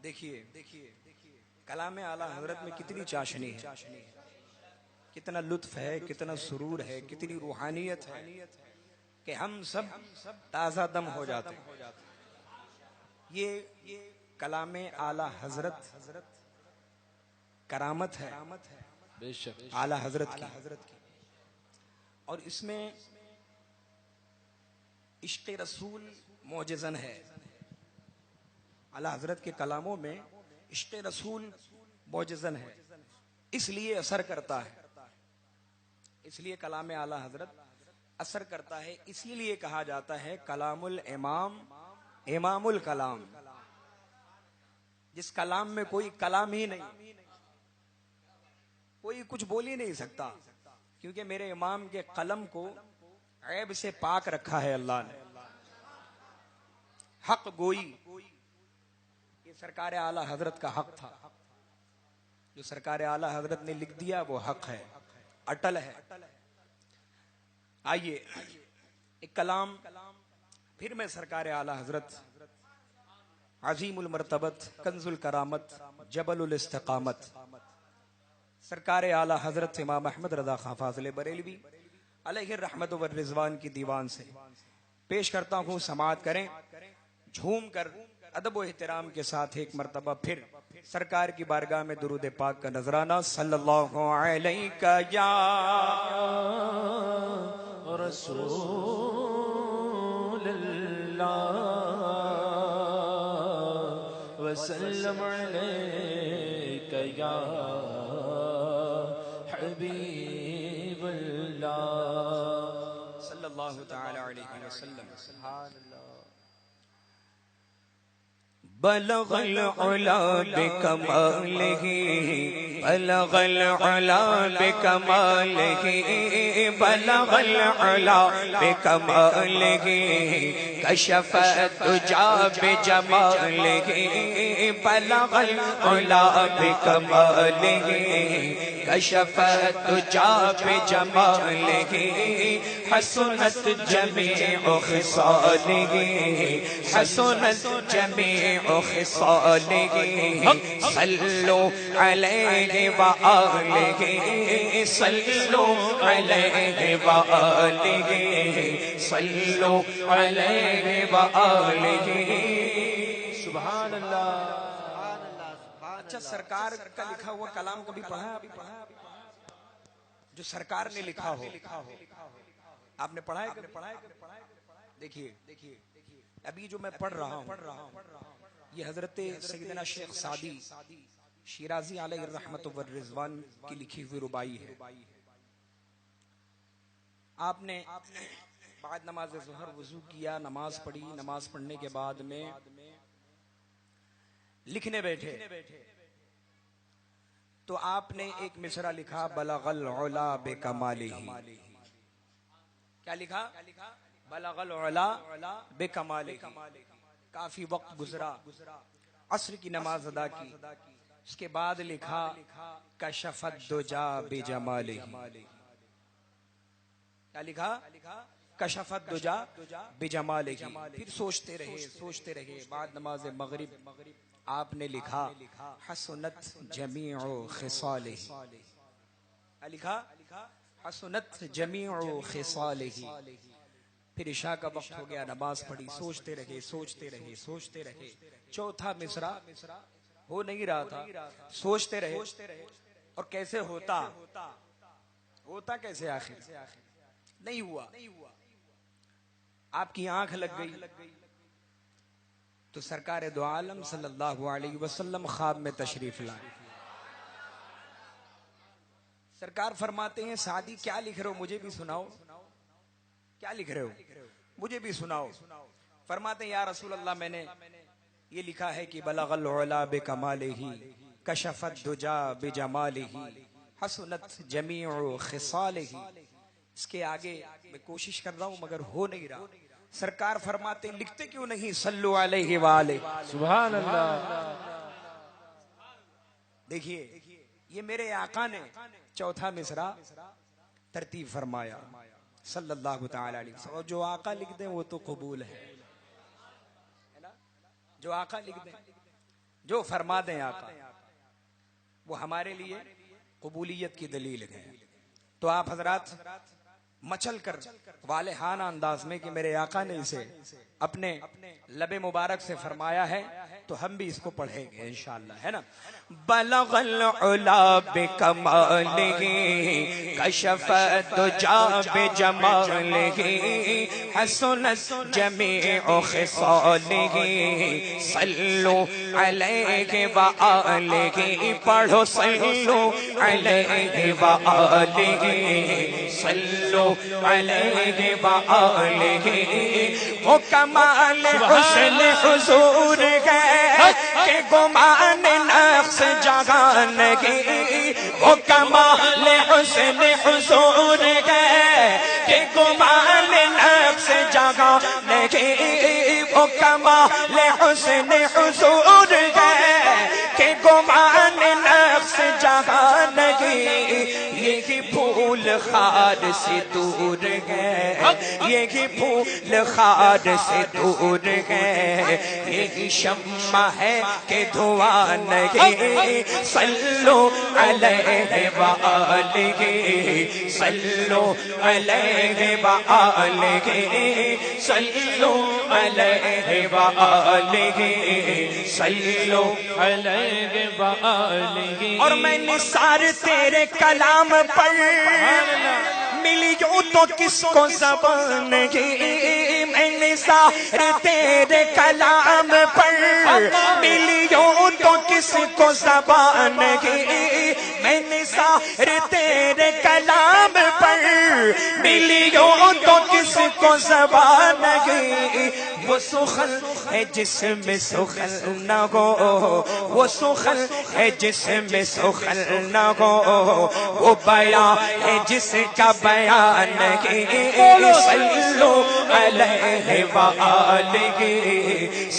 دیکھیے کلام اعلیٰ حضرت میں کتنی چاشنی ہے، کتنا لطف ہے، کتنا سرور ہے، کتنی روحانیت ہے کہ ہم سب تازہ دم ہو جاتے ہیں۔ یہ کلام اعلیٰ حضرت کرامت ہے بے شک اعلیٰ حضرت کی، اور اس میں عشق رسول معجزن ہے۔ اعلیٰ حضرت کے کلاموں میں عشق رسول معجزن ہے، اس لیے اثر کرتا ہے، اس لیے کلام اعلیٰ حضرت اثر کرتا ہے، اسی لیے کہا جاتا ہے کلام الامام امام الکلام۔ جس کلام میں کوئی کلام ہی نہیں، کوئی کچھ بول ہی نہیں سکتا، کیونکہ میرے امام کے قلم کو عیب سے پاک رکھا ہے اللہ نے۔ حق گوئی یہ سرکار اعلیٰ حضرت کا حق تھا، جو سرکار اعلیٰ حضرت نے لکھ دیا وہ حق ہے، اٹل ہے۔ آئیے ایک کلام پھر میں سرکار اعلیٰ حضرت عظیم المرتبت کنز الکرامت جبل الاستقامت سرکار اعلیٰ حضرت امام احمد رضا خان فاضل بریلوی علیہ الرحمت والرضوان کی دیوان سے پیش کرتا ہوں، سماعت کریں، جھوم کر ادب و احترام کے ساتھ ایک مرتبہ پھر سرکار کی بارگاہ میں درود پاک کا نذرانہ۔ صلی اللہ علیہ یا رسول اللہ وسلم علیک یا حبیب اللہ صلی اللہ تعالی علیہ وسلم۔ سبحان اللہ۔ بلغ العلا بکمالہ، بلغ العلا بکمالہ، بلغ العلا بکمالہ، کشف الدجا بجمالہ، بلغ العلا بکمالہ، کشف الدجا بجمالہ، حسنت جمیع خصالہ، حسنت جمیع خصالہ، صلوا علیہ وآلہ، صلوا علیہ وآلہ، صلوا علیہ وآلہ۔ سبحان اللہ۔ اچھا، سرکار کا لکھا ہوا کلام کبھی پڑھا؟ جو سرکار نے لکھا ہو آپ نے پڑھا ہے کبھی؟ دیکھیے ابھی جو میں پڑھ رہا ہوں یہ حضرت سیدنا شیخ سعدی شیرازی علیہ الرحمت والرضوان کی لکھی ہوئی ربائی ہے۔ آپ نے بعد نماز ظہر وضو کیا، نماز پڑھی، نماز پڑھنے کے بعد میں لکھنے بیٹھے تو آپ نے ایک مصرع لکھا، بلغ العلا بکمالہ۔ کیا لکھا؟ بلغ العلا بکمالہ۔ کافی وقت گزرا، عصر کی نماز ادا کی، اس کے بعد لکھا کشف الدجا بجمالہ۔ کیا لکھا؟ کشف الدجا بجمالہ۔ پھر سوچتے رہے، بعد نماز مغرب آپ نے لکھا حسنت جمیع خصالہ۔ کیا لکھا؟ حسنت جمیع خصالہ۔ پھر عشاء کا وقت ہو گیا، نماز پڑھی، سوچتے رہے، چوتھا مصرع ہو نہیں رہا تھا، سوچتے رہے، اور کیسے ہوتا کیسے آخر نہیں ہوا۔ آپ کی آنکھ لگ گئی تو سرکار دو عالم صلی اللہ علیہ وسلم خواب میں تشریف لائے۔ سرکار فرماتے ہیں سعدی کیا لکھ رہے ہو، مجھے بھی سناؤ، کیا لکھ رہے ہو، مجھے بھی سناؤ۔ فرماتے ہیں یا رسول اللہ میں نے یہ لکھا ہے کہ بلغ العلا بکمالہ، کشف الدجا بجمالہ، حسنت جمیع خصالہ۔ اس کے آگے میں کوشش کر رہا ہوں مگر ہو نہیں رہا۔ سرکار فرماتے ہیں لکھتے کیوں نہیں صلو علیہ وآلہ۔ سبحان اللہ۔ دیکھیے یہ میرے آقا نے چوتھا مصرع ترتیب فرمایا صلی اللہ تعالی علیہ وسلم، اور جو آقا لکھ دیں وہ تو قبول ہے، جو آقا لکھ دیں۔ جو فرما دیں آقا وہ ہمارے لیے قبولیت کی دلیل ہے. تو آپ حضرات مچل کر والہانہ انداز میں کہ میرے آقا نے اسے اپنے لب مبارک سے فرمایا ہے تو ہم بھی اس کو پڑھیں گے انشاءاللہ, ہے نا. بلغ العلا بکمالہ کشف الدجی بجمالہ حسنت جمیع خصالہ صلو علیہ وآلہ, پڑھو صلو علیہ وآلہ, صلو علیہ وآلہ. وہ کمال حسن حضور ہے کہ گمان نفس جگانگی, وہ کمال حسن حضور ہے کہ گمان نفس جگانگی, وہ کمال حسن حضور ہے کہ گمان نفس جگانگی. یہ پھول خار سے دور ہے, یہ پھول خار سے دور ہے, یہ شمع ہے کہ دھواں نہیں. صلو علیہ وآلہ, صلو علیہ وآلہ, صلو علیہ وآلہ, صلو علیہ وآلہ. اور میں نثار تیرے کلام پر ملی ہوں تو کس کو زبان کی, میں نثار تیرے کلام پر ملی ہوں تو کس کو زبان کی, میں نثار تیرے کلام پر ملی ہوں تو کس کو زبان کی. وہ سخن ہے جس میں سخن نہ ہو, وہ سخن ہے جس میں سخن نہ ہو, وہ بیان ہے جس کا بیان نہیں. صلو علیہ وآلہ,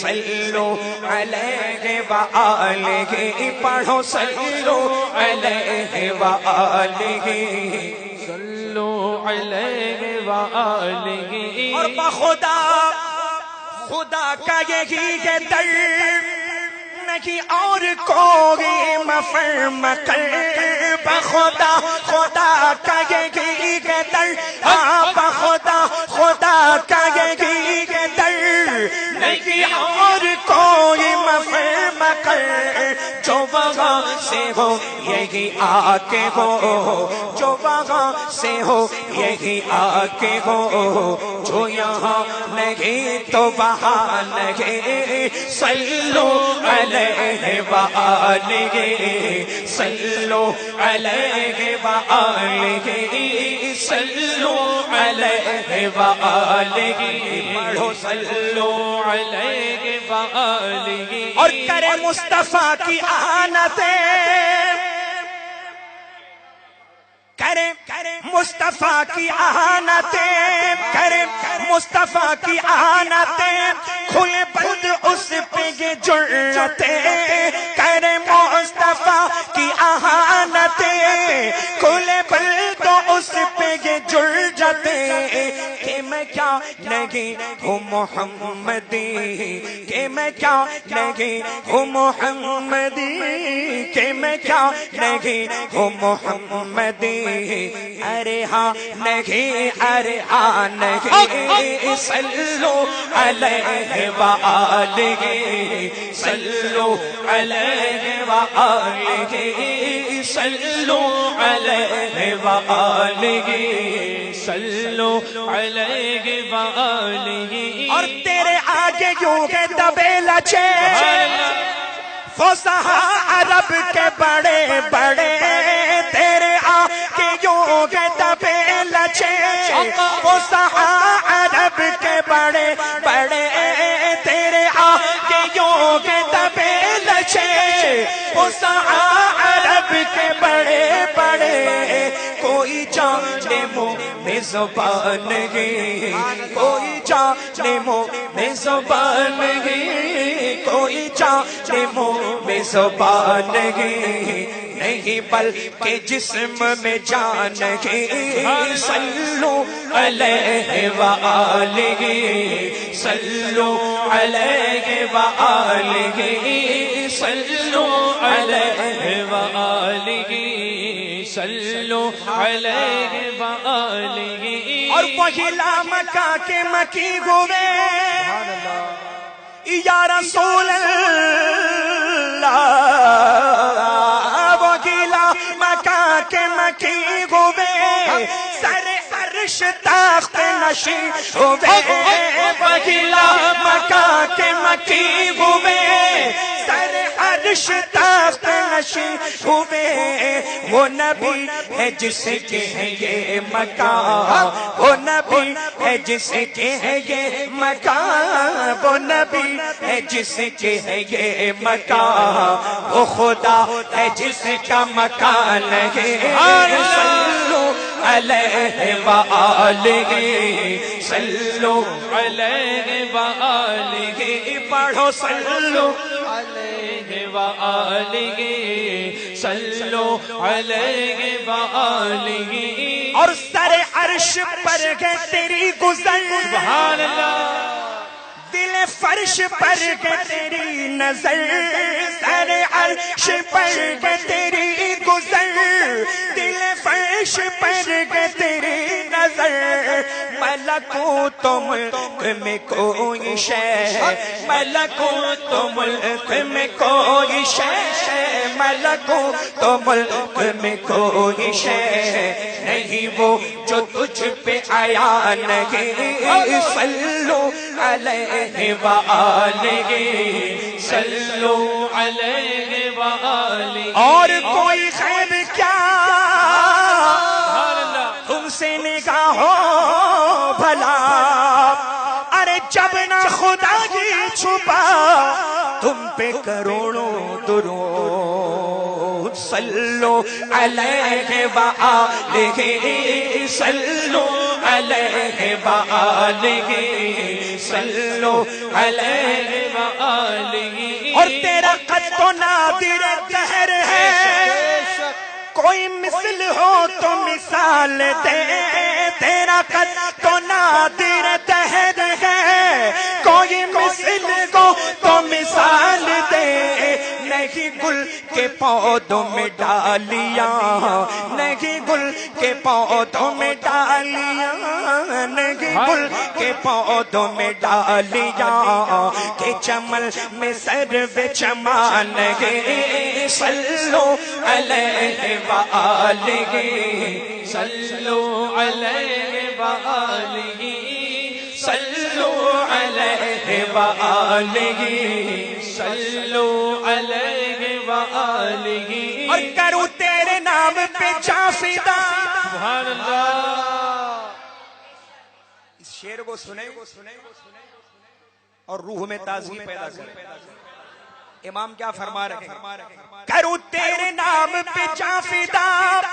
صلو علیہ وآلہ, پڑھو صلو علیہ وآلہ, صلو علیہ وآلہ. اور بخدا خدا کا یہی ہے در نہیں اور کوئی مفر مکر, بخدا خدا کا یہی ہے در, بخدا خدا کا یہی ہے در نہیں اور کوئی مفر مکر. جو وہاں سے ہو یہی آ کے ہو, جو وہاں سے ہو یہی آ کے ہو, جو یہاں نہیں تو وہاں نہیں. صلو علیہ وآلہ, صلو علیہ وآلہ, صلو علیہ وآلہ, پڑھو صلو علیہ وآلہ. اور کرے مصطفیٰ کی اہانتیں, کرے مصطفیٰ کی اہانتیں, کرے مصطفیٰ کی اہانتیں, کھلے بند اس پہ یہ جرأتیں, کرے مصطفیٰ کی اہانتیں, کھلے بند اس پہ یہ جرأتیں. کہ میں کیا نہیں ہوں محمدی, کہ میں کیا نہیں ہوں محمدی, کہ میں کیا نہیں ہوں محمدی. ارے ہاں نہیں, ارے ہاں نہیں. صلو علیہ وآلہ, صلو علیہ وآلہ, صلو علیہ وآلہ, صلو علیہ وآلہ. اور تیرے آگے یوں کے دبے لچے فصحا عرب کے بڑے بڑے, تیرے آگے یوں کے دبے لچے فصحا عرب کے بڑے بڑے, تیرے آگے یوں کے دبے لچے فصحا عرب کے بڑے بڑے. کوئی جانے منہ میں زبان نہیں, کوئی جانے منہ میں زبان نہیں, کوئی جانے منہ میں زبان نہیں, بلکہ جسم میں جان نہیں. صلو علیہ وآلہ, صلو علیہ وآلہ, صلو علیہ وآلہ صلو علیہ وآلہ اور وہی لامکا کے مکی ہوئے یا رسول اللہ وہی لامکا کے مکی ہوئے سر عرش تخت نشین ہوئے وہی لامکا کے مکی ہوئے سر عرش تخت نشین ہوئے وہ نبی ہے جس کے ہے یہ مکان وہ نبی ہے جس کے ہے یہ مکان وہ نبی ہے جس کے ہے یہ مکان وہ خدا ہے جس کا مکان ہے صلو علیہ وآلہ صلو علیہ وآلہ پڑھو صلو علیہ وآلہ صلو علیہ وآلہ اور سر عرش پر ہے تیری گزر سبحان اللہ دل فرش پر ہے تیری نظر سر عرش پر ہے تیری گزر دل فرش پر ہے تیری نظر ملکوت ملک میں کوئی شے ملکوت ملک میں کوئی شے ملکوت ملک میں کوئی شے نہیں وہ جو تجھ پہ آیا نہیں صلو علیہ وآلہ صلو علیہ وآلہ اور کوئی خیر کیا تم سے نگاہو بھلا ارے جب نہ خدا کی چھپا تم پہ کروڑوں درود صلو علیہ وآلہ صلو علیہ وآلہ صلو علیہ وآلہ اور تیرا قد تو نادر قہر ہے کوئی مثل ہو تو مثال دے تیرا قد تو نادر قہر ہے کوئی مثل ہو تو مثال دے نہیں گل کے پودوں میں ڈالیاں نہیں گل کے پودوں میں ڈالیاں نہیں گل کے پودوں میں ڈالیاں کہ چمن میں سرو چمان گے صلو علیہ وآلہ صلو علیہ وآلہ صلو علیہ وآلہ صلو علیہ وآلہ اور کروں تیرے نام پہ جاں فدا سبحان اللہ اس شعر کو سنیں اور روح میں تازگی پیدا کریں امام کیا فرما رہے ہیں کروں تیرے نام پہ جاں فدا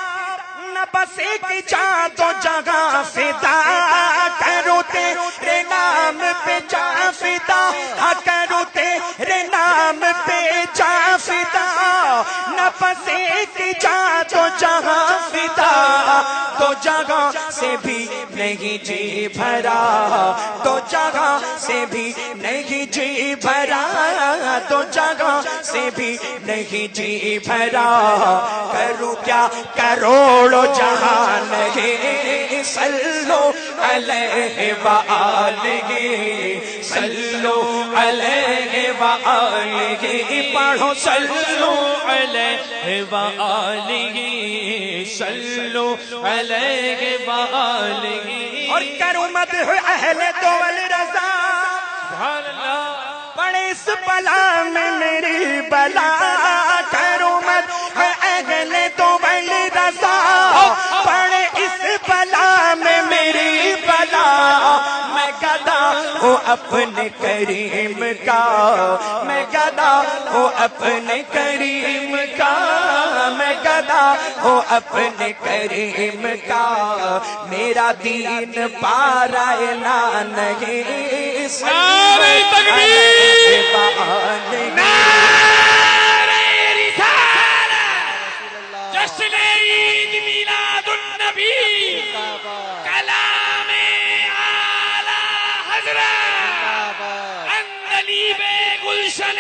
نہ بس ایک جاں تو جگہ فدا کروں تیرے نام پہ جاں فدا کروں تیرے نام پہ جاں فدا نہ بس ایک جاں تو جگہ فدا تو جگہ سے بھی نہیں جی بھرا تو جگہ سے بھی نہیں جی بھرا تو جگہ سے بھی نہیں جی بھرا کروں کیا کروڑوں جہان ہے صلو علیہ وآلہ صلو علیہ وآلہ پڑھو صلو علیہ وآلہ صلو علیہ وآلہ اور کروں مدح اہل دول رضا سبحان اللہ پڑے اس بلا میں میری بلا کروں مدح اہل دول رضا پڑے اس بلا میں میری بلا میں گدا ہوں اپنے کریم کا میں گدا ہوں اپنے کریم کا میں گدا ہوں اپنے کریم کا میرا دین پارائنا نہیں نعرہ تکبیر نعرہ رسالت جشن عید میلاد النبی کلام اعلی حضرت اندلیب گلشن